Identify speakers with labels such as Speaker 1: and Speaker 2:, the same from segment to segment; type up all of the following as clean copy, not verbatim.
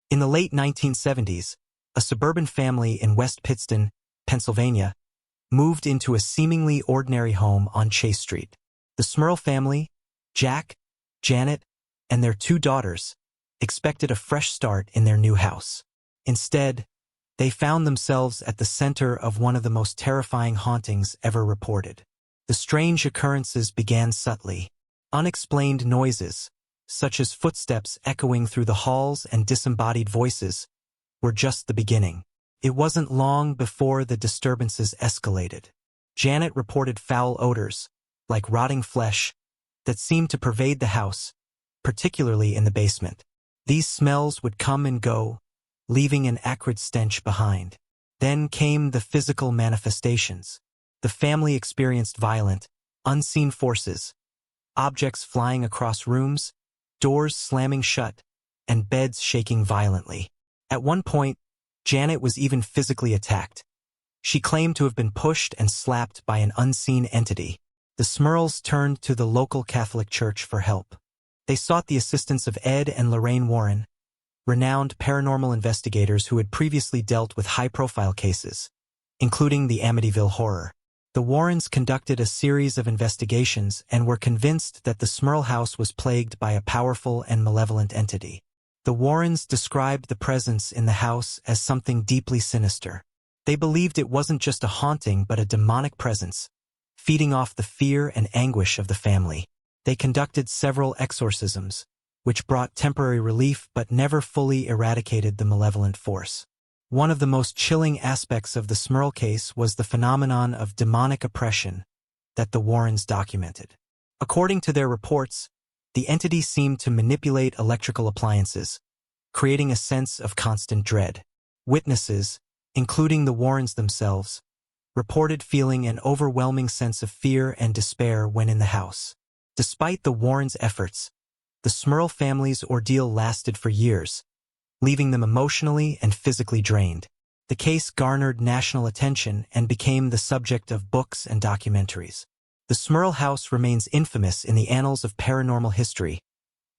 Speaker 1: In the late 1970s, a suburban family in West Pittston, Pennsylvania, moved into a seemingly ordinary home on Chase Street. The Smurl family, Jack, Janet, and their 2 daughters, expected a fresh start in their new house. Instead, they found themselves at the center of one of the most terrifying hauntings ever reported. The strange occurrences began subtly. Unexplained noises, such as footsteps echoing through the halls and disembodied voices, were just the beginning. It wasn't long before the disturbances escalated. Janet reported foul odors, like rotting flesh, that seemed to pervade the house, particularly in the basement. These smells would come and go, leaving an acrid stench behind. Then came the physical manifestations. The family experienced violent, unseen forces, objects flying across rooms, doors slamming shut, and beds shaking violently. At one point, Janet was even physically attacked. She claimed to have been pushed and slapped by an unseen entity. The Smurls turned to the local Catholic Church for help. They sought the assistance of Ed and Lorraine Warren, renowned paranormal investigators who had previously dealt with high-profile cases, including the Amityville Horror. The Warrens conducted a series of investigations and were convinced that the Smurl house was plagued by a powerful and malevolent entity. The Warrens described the presence in the house as something deeply sinister. They believed it wasn't just a haunting but a demonic presence, feeding off the fear and anguish of the family. They conducted several exorcisms, which brought temporary relief but never fully eradicated the malevolent force. One of the most chilling aspects of the Smurl case was the phenomenon of demonic oppression that the Warrens documented. According to their reports, the entity seemed to manipulate electrical appliances, creating a sense of constant dread. Witnesses, including the Warrens themselves, reported feeling an overwhelming sense of fear and despair when in the house. Despite the Warrens' efforts, the Smurl family's ordeal lasted for years, leaving them emotionally and physically drained. The case garnered national attention and became the subject of books and documentaries. The Smurl house remains infamous in the annals of paranormal history,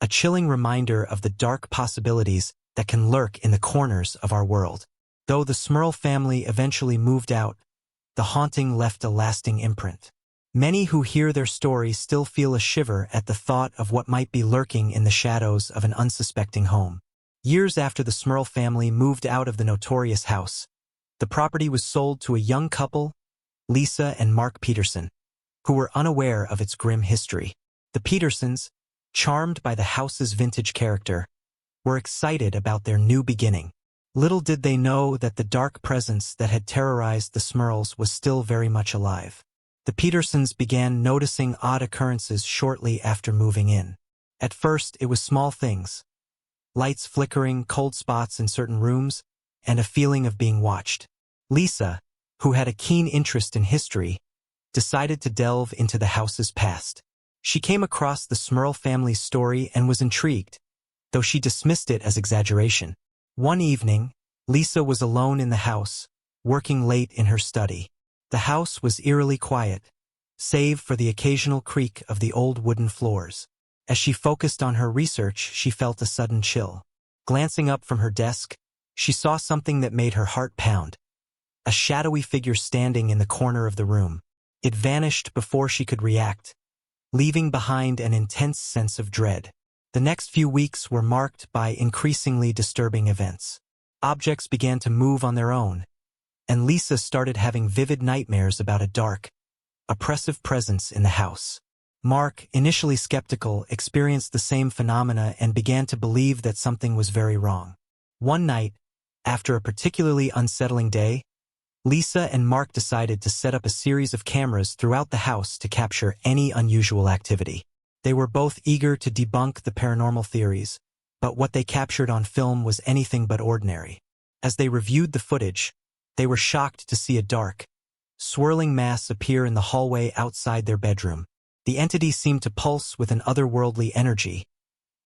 Speaker 1: a chilling reminder of the dark possibilities that can lurk in the corners of our world. Though the Smurl family eventually moved out, the haunting left a lasting imprint. Many who hear their story still feel a shiver at the thought of what might be lurking in the shadows of an unsuspecting home. Years after the Smurl family moved out of the notorious house, the property was sold to a young couple, Lisa and Mark Peterson, who were unaware of its grim history. The Petersons, charmed by the house's vintage character, were excited about their new beginning. Little did they know that the dark presence that had terrorized the Smurls was still very much alive. The Petersons began noticing odd occurrences shortly after moving in. At first, it was small things: lights flickering, cold spots in certain rooms, and a feeling of being watched. Lisa, who had a keen interest in history, decided to delve into the house's past. She came across the Smurl family's story and was intrigued, though she dismissed it as exaggeration. One evening, Lisa was alone in the house, working late in her study. The house was eerily quiet, save for the occasional creak of the old wooden floors. As she focused on her research, she felt a sudden chill. Glancing up from her desk, she saw something that made her heart pound: a shadowy figure standing in the corner of the room. It vanished before she could react, leaving behind an intense sense of dread. The next few weeks were marked by increasingly disturbing events. Objects began to move on their own, and Lisa started having vivid nightmares about a dark, oppressive presence in the house. Mark, initially skeptical, experienced the same phenomena and began to believe that something was very wrong. One night, after a particularly unsettling day, Lisa and Mark decided to set up a series of cameras throughout the house to capture any unusual activity. They were both eager to debunk the paranormal theories, but what they captured on film was anything but ordinary. As they reviewed the footage, they were shocked to see a dark, swirling mass appear in the hallway outside their bedroom. The entity seemed to pulse with an otherworldly energy,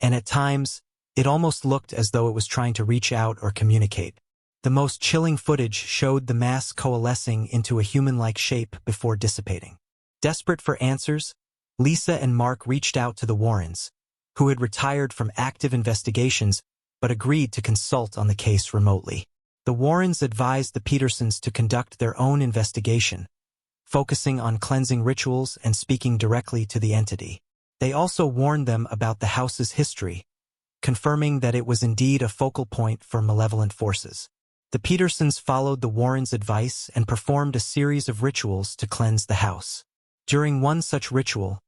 Speaker 1: and at times, it almost looked as though it was trying to reach out or communicate. The most chilling footage showed the mass coalescing into a human-like shape before dissipating. Desperate for answers, Lisa and Mark reached out to the Warrens, who had retired from active investigations but agreed to consult on the case remotely. The Warrens advised the Petersons to conduct their own investigation, focusing on cleansing rituals and speaking directly to the entity. They also warned them about the house's history, confirming that it was indeed a focal point for malevolent forces. The Petersons followed the Warrens' advice and performed a series of rituals to cleanse the house. During one such ritual,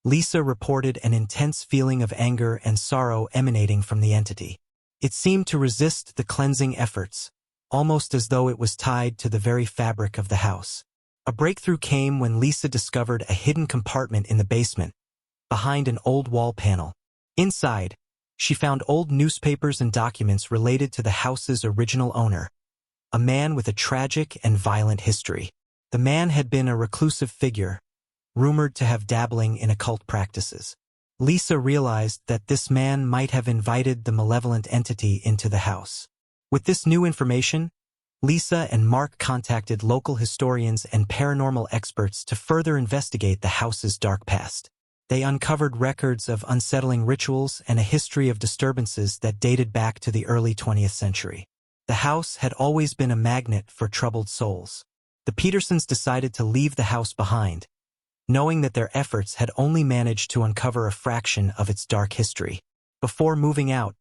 Speaker 1: Lisa reported an intense feeling of anger and sorrow emanating from the entity. It seemed to resist the cleansing efforts, almost as though it was tied to the very fabric of the house. A breakthrough came when Lisa discovered a hidden compartment in the basement, behind an old wall panel. Inside, she found old newspapers and documents related to the house's original owner, a man with a tragic and violent history. The man had been a reclusive figure, rumored to have dabbling in occult practices. Lisa realized that this man might have invited the malevolent entity into the house. With this new information, Lisa and Mark contacted local historians and paranormal experts to further investigate the house's dark past. They uncovered records of unsettling rituals and a history of disturbances that dated back to the early 20th century. The house had always been a magnet for troubled souls. The Petersons decided to leave the house behind, knowing that their efforts had only managed to uncover a fraction of its dark history. Before moving out,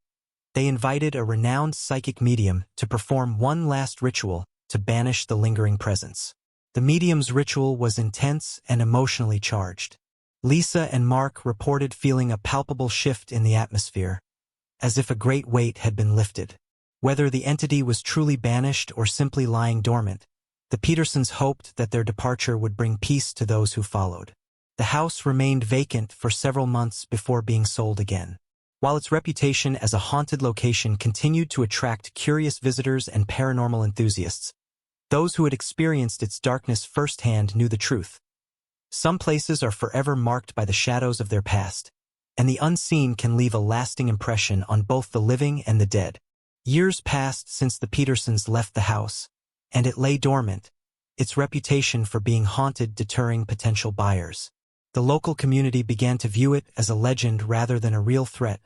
Speaker 1: they invited a renowned psychic medium to perform one last ritual to banish the lingering presence. The medium's ritual was intense and emotionally charged. Lisa and Mark reported feeling a palpable shift in the atmosphere, as if a great weight had been lifted. Whether the entity was truly banished or simply lying dormant, the Petersons hoped that their departure would bring peace to those who followed. The house remained vacant for several months before being sold again. While its reputation as a haunted location continued to attract curious visitors and paranormal enthusiasts, those who had experienced its darkness firsthand knew the truth. Some places are forever marked by the shadows of their past, and the unseen can leave a lasting impression on both the living and the dead. Years passed since the Petersons left the house, and it lay dormant, its reputation for being haunted deterring potential buyers. The local community began to view it as a legend rather than a real threat,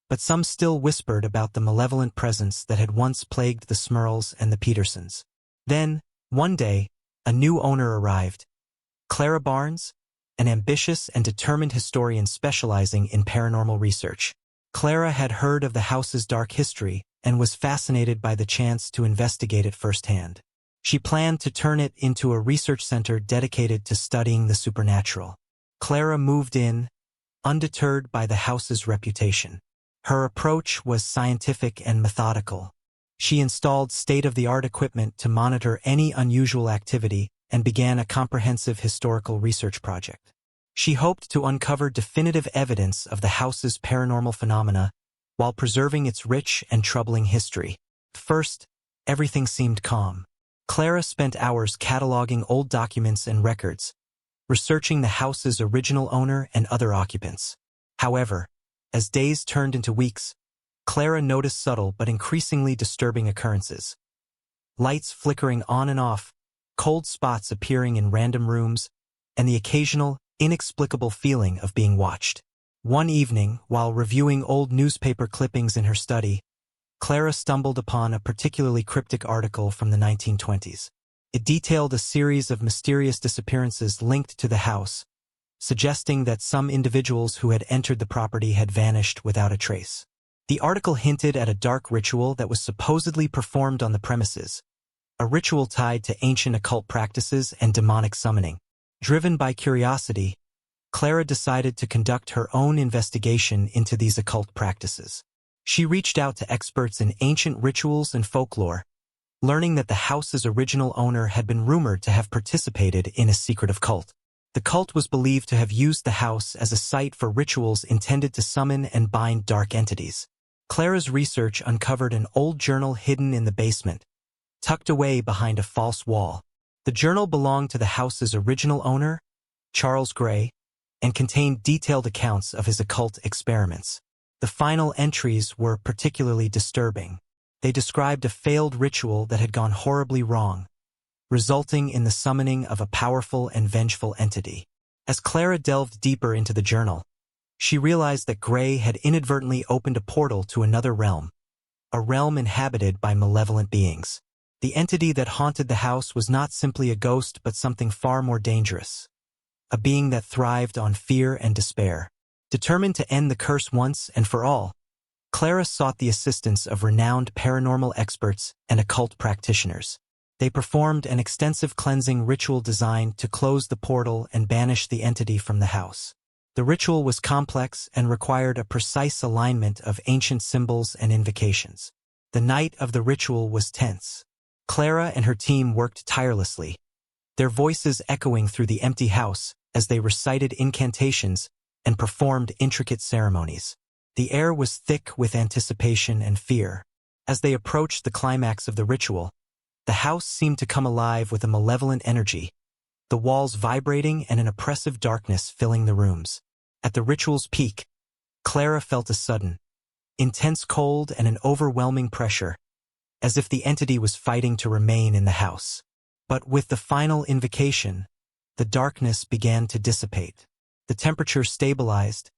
Speaker 1: but some still whispered about the malevolent presence that had once plagued the Smurls and the Petersons. Then, one day, a new owner arrived, Clara Barnes, an ambitious and determined historian specializing in paranormal research. Clara had heard of the house's dark history and was fascinated by the chance to investigate it firsthand. She planned to turn it into a research center dedicated to studying the supernatural. Clara moved in, undeterred by the house's reputation. Her approach was scientific and methodical. She installed state-of-the-art equipment to monitor any unusual activity and began a comprehensive historical research project. She hoped to uncover definitive evidence of the house's paranormal phenomena while preserving its rich and troubling history. At first, everything seemed calm. Clara spent hours cataloging old documents and records, researching the house's original owner and other occupants. However, as days turned into weeks, Clara noticed subtle but increasingly disturbing occurrences. Lights flickering on and off, cold spots appearing in random rooms, and the occasional, inexplicable feeling of being watched. One evening, while reviewing old newspaper clippings in her study, Clara stumbled upon a particularly cryptic article from the 1920s. It detailed a series of mysterious disappearances linked to the house, suggesting that some individuals who had entered the property had vanished without a trace. The article hinted at a dark ritual that was supposedly performed on the premises, a ritual tied to ancient occult practices and demonic summoning. Driven by curiosity, Clara decided to conduct her own investigation into these occult practices. She reached out to experts in ancient rituals and folklore, learning that the house's original owner had been rumored to have participated in a secretive cult. The cult was believed to have used the house as a site for rituals intended to summon and bind dark entities. Clara's research uncovered an old journal hidden in the basement, tucked away behind a false wall. The journal belonged to the house's original owner, Charles Gray, and contained detailed accounts of his occult experiments. The final entries were particularly disturbing. They described a failed ritual that had gone horribly wrong, resulting in the summoning of a powerful and vengeful entity. As Clara delved deeper into the journal, she realized that Gray had inadvertently opened a portal to another realm, a realm inhabited by malevolent beings. The entity that haunted the house was not simply a ghost but something far more dangerous, a being that thrived on fear and despair. Determined to end the curse once and for all, Clara sought the assistance of renowned paranormal experts and occult practitioners. They performed an extensive cleansing ritual designed to close the portal and banish the entity from the house. The ritual was complex and required a precise alignment of ancient symbols and invocations. The night of the ritual was tense. Clara and her team worked tirelessly, their voices echoing through the empty house as they recited incantations and performed intricate ceremonies. The air was thick with anticipation and fear. As they approached the climax of the ritual, the house seemed to come alive with a malevolent energy, the walls vibrating and an oppressive darkness filling the rooms. At the ritual's peak, Clara felt a sudden, intense cold and an overwhelming pressure, as if the entity was fighting to remain in the house. But with the final invocation, the darkness began to dissipate. The temperature stabilized,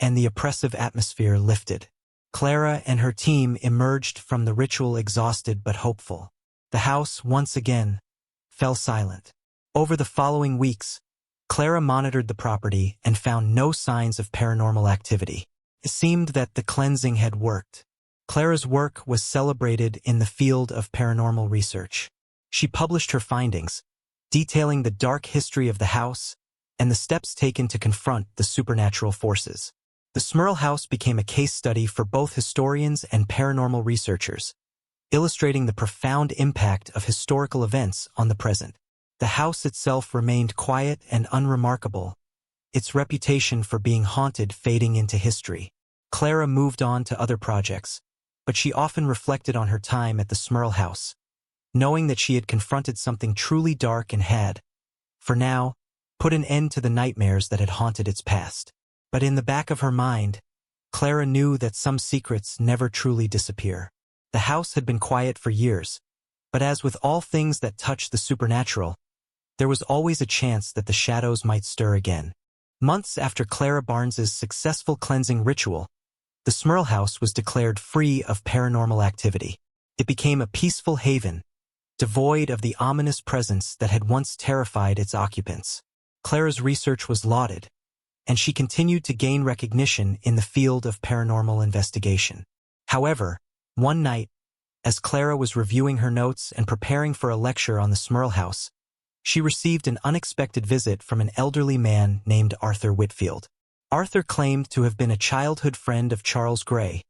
Speaker 1: and the oppressive atmosphere lifted. Clara and her team emerged from the ritual exhausted but hopeful. The house, once again, fell silent. Over the following weeks, Clara monitored the property and found no signs of paranormal activity. It seemed that the cleansing had worked. Clara's work was celebrated in the field of paranormal research. She published her findings, detailing the dark history of the house and the steps taken to confront the supernatural forces. The Smurl house became a case study for both historians and paranormal researchers, illustrating the profound impact of historical events on the present. The house itself remained quiet and unremarkable, its reputation for being haunted fading into history. Clara moved on to other projects, but she often reflected on her time at the Smurl house, knowing that she had confronted something truly dark and had, for now, put an end to the nightmares that had haunted its past. But in the back of her mind, Clara knew that some secrets never truly disappear. The house had been quiet for years, but as with all things that touch the supernatural, there was always a chance that the shadows might stir again. Months after Clara Barnes's successful cleansing ritual, the Smurl house was declared free of paranormal activity. It became a peaceful haven, devoid of the ominous presence that had once terrified its occupants. Clara's research was lauded, and she continued to gain recognition in the field of paranormal investigation. However, one night, as Clara was reviewing her notes and preparing for a lecture on the Smurl house, she received an unexpected visit from an elderly man named Arthur Whitfield. Arthur claimed to have been a childhood friend of Charles Gray,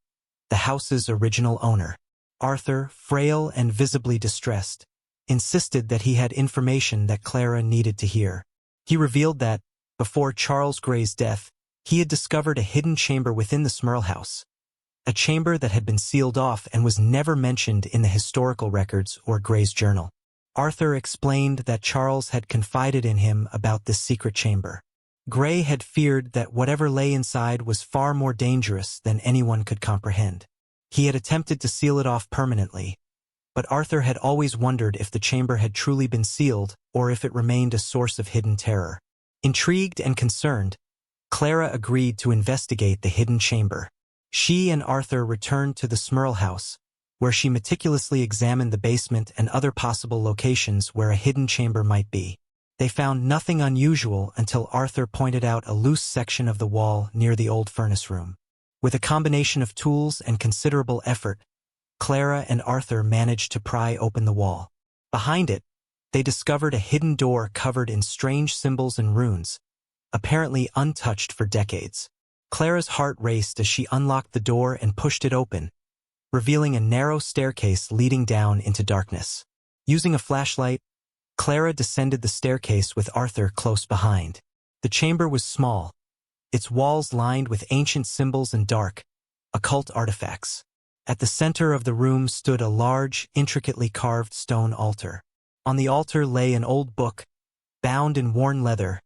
Speaker 1: the house's original owner. Arthur, frail and visibly distressed, insisted that he had information that Clara needed to hear. He revealed that, before Charles Gray's death, he had discovered a hidden chamber within the Smurl house, a chamber that had been sealed off and was never mentioned in the historical records or Gray's journal. Arthur explained that Charles had confided in him about this secret chamber. Gray had feared that whatever lay inside was far more dangerous than anyone could comprehend. He had attempted to seal it off permanently, but Arthur had always wondered if the chamber had truly been sealed or if it remained a source of hidden terror. Intrigued and concerned, Clara agreed to investigate the hidden chamber. She and Arthur returned to the Smurl house, where she meticulously examined the basement and other possible locations where a hidden chamber might be. They found nothing unusual until Arthur pointed out a loose section of the wall near the old furnace room. With a combination of tools and considerable effort, Clara and Arthur managed to pry open the wall. Behind it, they discovered a hidden door covered in strange symbols and runes, apparently untouched for decades. Clara's heart raced as she unlocked the door and pushed it open, revealing a narrow staircase leading down into darkness. Using a flashlight, Clara descended the staircase with Arthur close behind. The chamber was small, its walls lined with ancient symbols and dark, occult artifacts. At the center of the room stood a large, intricately carved stone altar. On the altar lay an old book, bound in worn leather,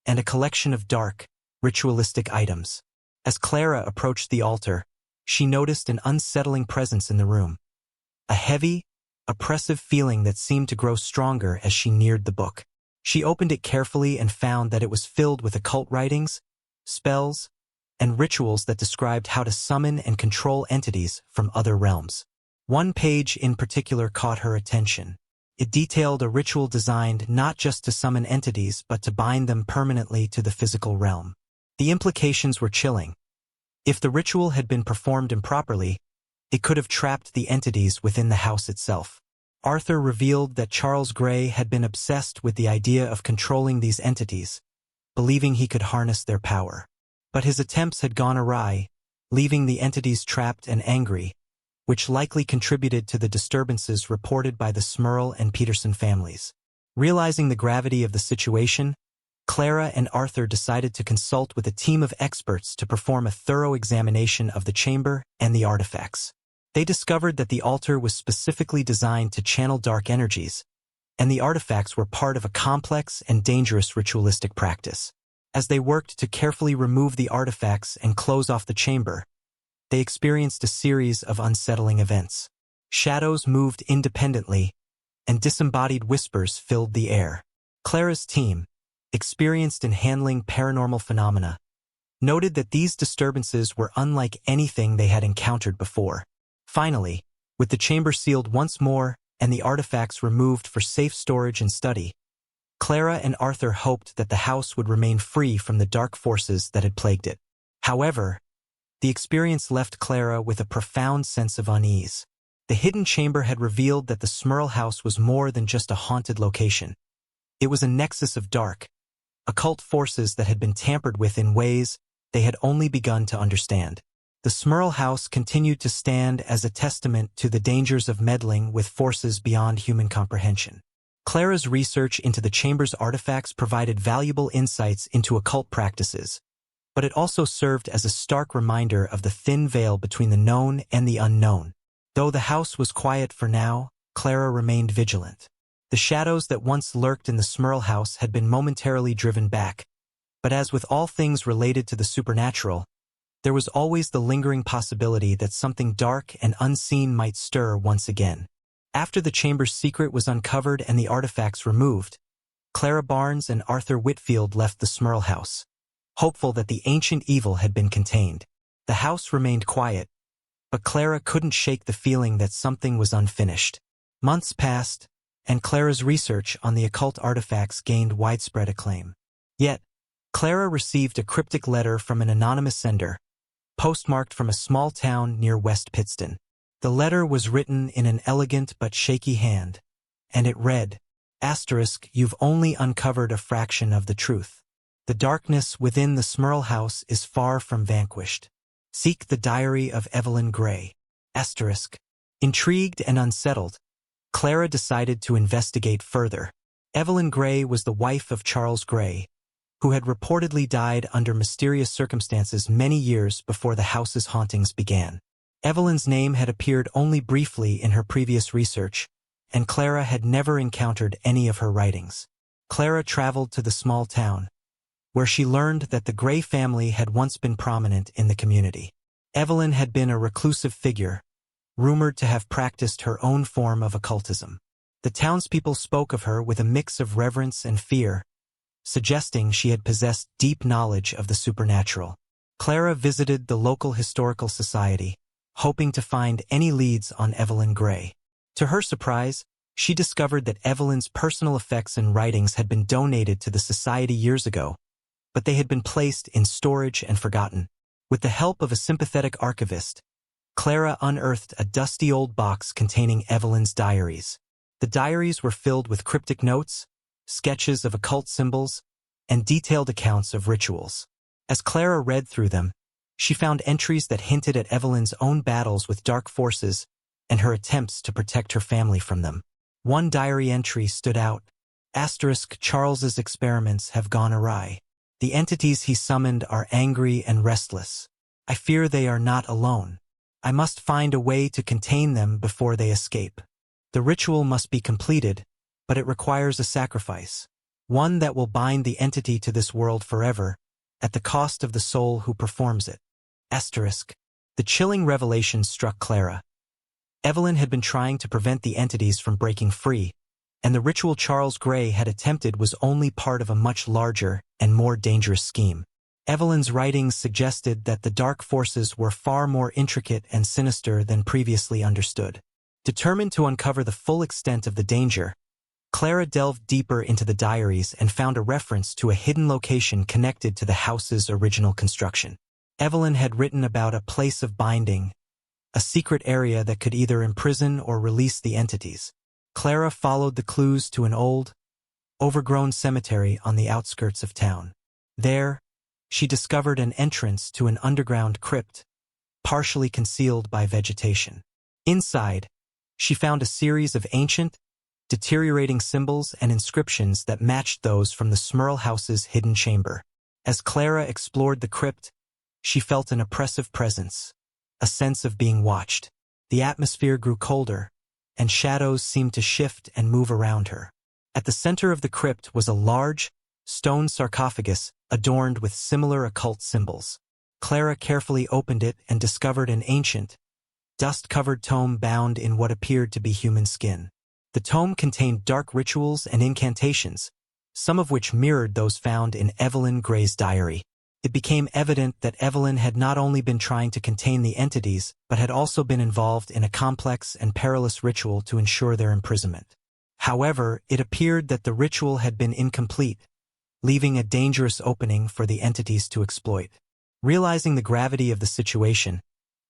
Speaker 1: and a collection of dark, ritualistic items. As Clara approached the altar, she noticed an unsettling presence in the room. A heavy, oppressive feeling that seemed to grow stronger as she neared the book. She opened it carefully and found that it was filled with occult writings, spells, and rituals that described how to summon and control entities from other realms. One page in particular caught her attention. It detailed a ritual designed not just to summon entities but to bind them permanently to the physical realm. The implications were chilling. If the ritual had been performed improperly, it could have trapped the entities within the house itself. Arthur revealed that Charles Gray had been obsessed with the idea of controlling these entities, believing he could harness their power. But his attempts had gone awry, leaving the entities trapped and angry, which likely contributed to the disturbances reported by the Smurl and Peterson families. Realizing the gravity of the situation, Clara and Arthur decided to consult with a team of experts to perform a thorough examination of the chamber and the artifacts. They discovered that the altar was specifically designed to channel dark energies, and the artifacts were part of a complex and dangerous ritualistic practice. As they worked to carefully remove the artifacts and close off the chamber, they experienced a series of unsettling events. Shadows moved independently, and disembodied whispers filled the air. Clara's team, experienced in handling paranormal phenomena, noted that these disturbances were unlike anything they had encountered before. Finally, with the chamber sealed once more and the artifacts removed for safe storage and study, Clara and Arthur hoped that the house would remain free from the dark forces that had plagued it. However, the experience left Clara with a profound sense of unease. The hidden chamber had revealed that the Smurl house was more than just a haunted location. It was a nexus of dark, occult forces that had been tampered with in ways they had only begun to understand. The Smurl house continued to stand as a testament to the dangers of meddling with forces beyond human comprehension. Clara's research into the chamber's artifacts provided valuable insights into occult practices, but it also served as a stark reminder of the thin veil between the known and the unknown. Though the house was quiet for now, Clara remained vigilant. The shadows that once lurked in the Smurl house had been momentarily driven back, but as with all things related to the supernatural, there was always the lingering possibility that something dark and unseen might stir once again. After the chamber's secret was uncovered and the artifacts removed, Clara Barnes and Arthur Whitfield left the Smurl house, hopeful that the ancient evil had been contained. The house remained quiet, but Clara couldn't shake the feeling that something was unfinished. Months passed, and Clara's research on the occult artifacts gained widespread acclaim. Yet, Clara received a cryptic letter from an anonymous sender, postmarked from a small town near West Pittston. The letter was written in an elegant but shaky hand, and it read, "You've only uncovered a fraction of the truth. The darkness within the Smurl house is far from vanquished. Seek the diary of Evelyn Gray." Intrigued and unsettled, Clara decided to investigate further. Evelyn Gray was the wife of Charles Gray, who had reportedly died under mysterious circumstances many years before the house's hauntings began. Evelyn's name had appeared only briefly in her previous research, and Clara had never encountered any of her writings. Clara traveled to the small town, where she learned that the Gray family had once been prominent in the community. Evelyn had been a reclusive figure, rumored to have practiced her own form of occultism. The townspeople spoke of her with a mix of reverence and fear, suggesting she had possessed deep knowledge of the supernatural. Clara visited the local historical society, hoping to find any leads on Evelyn Gray. To her surprise, she discovered that Evelyn's personal effects and writings had been donated to the society years ago, but they had been placed in storage and forgotten. With the help of a sympathetic archivist, Clara unearthed a dusty old box containing Evelyn's diaries. The diaries were filled with cryptic notes, sketches of occult symbols, and detailed accounts of rituals. As Clara read through them, she found entries that hinted at Evelyn's own battles with dark forces and her attempts to protect her family from them. One diary entry stood out. Charles's experiments have gone awry. The entities he summoned are angry and restless. I fear they are not alone. I must find a way to contain them before they escape. The ritual must be completed, but it requires a sacrifice, one that will bind the entity to this world forever, at the cost of the soul who performs it. The chilling revelation struck Clara. Evelyn had been trying to prevent the entities from breaking free, and the ritual Charles Gray had attempted was only part of a much larger and more dangerous scheme. Evelyn's writings suggested that the dark forces were far more intricate and sinister than previously understood. Determined to uncover the full extent of the danger, Clara delved deeper into the diaries and found a reference to a hidden location connected to the house's original construction. Evelyn had written about a place of binding, a secret area that could either imprison or release the entities. Clara followed the clues to an old, overgrown cemetery on the outskirts of town. There, she discovered an entrance to an underground crypt, partially concealed by vegetation. Inside, she found a series of ancient, deteriorating symbols and inscriptions that matched those from the Smurl house's hidden chamber. As Clara explored the crypt, she felt an oppressive presence, a sense of being watched. The atmosphere grew colder, and shadows seemed to shift and move around her. At the center of the crypt was a large, stone sarcophagus adorned with similar occult symbols. Clara carefully opened it and discovered an ancient, dust-covered tome bound in what appeared to be human skin. The tome contained dark rituals and incantations, some of which mirrored those found in Evelyn Gray's diary. It became evident that Evelyn had not only been trying to contain the entities, but had also been involved in a complex and perilous ritual to ensure their imprisonment. However, it appeared that the ritual had been incomplete, leaving a dangerous opening for the entities to exploit. Realizing the gravity of the situation,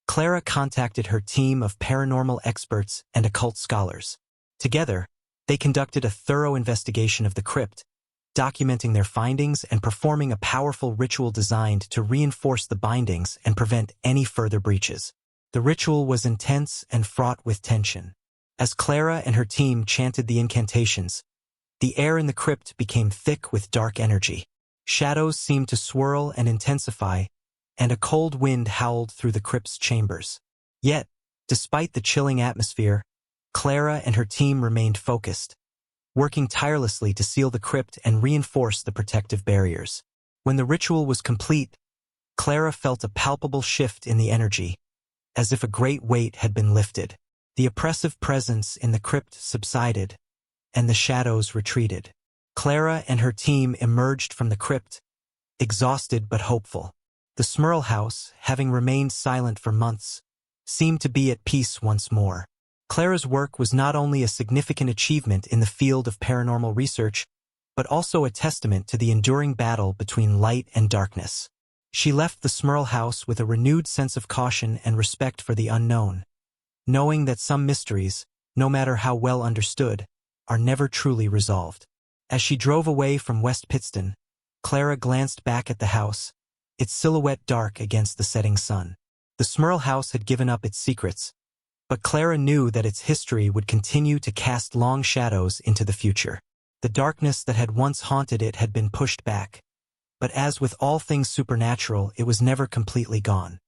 Speaker 1: Clara contacted her team of paranormal experts and occult scholars. Together, they conducted a thorough investigation of the crypt, documenting their findings and performing a powerful ritual designed to reinforce the bindings and prevent any further breaches. The ritual was intense and fraught with tension. As Clara and her team chanted the incantations, the air in the crypt became thick with dark energy. Shadows seemed to swirl and intensify, and a cold wind howled through the crypt's chambers. Yet, despite the chilling atmosphere, Clara and her team remained focused, working tirelessly to seal the crypt and reinforce the protective barriers. When the ritual was complete, Clara felt a palpable shift in the energy, as if a great weight had been lifted. The oppressive presence in the crypt subsided, and the shadows retreated. Clara and her team emerged from the crypt, exhausted but hopeful. The Smurl house, having remained silent for months, seemed to be at peace once more. Clara's work was not only a significant achievement in the field of paranormal research, but also a testament to the enduring battle between light and darkness. She left the Smurl house with a renewed sense of caution and respect for the unknown, knowing that some mysteries, no matter how well understood, are never truly resolved. As she drove away from West Pittston, Clara glanced back at the house, its silhouette dark against the setting sun. The Smurl house had given up its secrets, but Clara knew that its history would continue to cast long shadows into the future. The darkness that had once haunted it had been pushed back, but as with all things supernatural, it was never completely gone.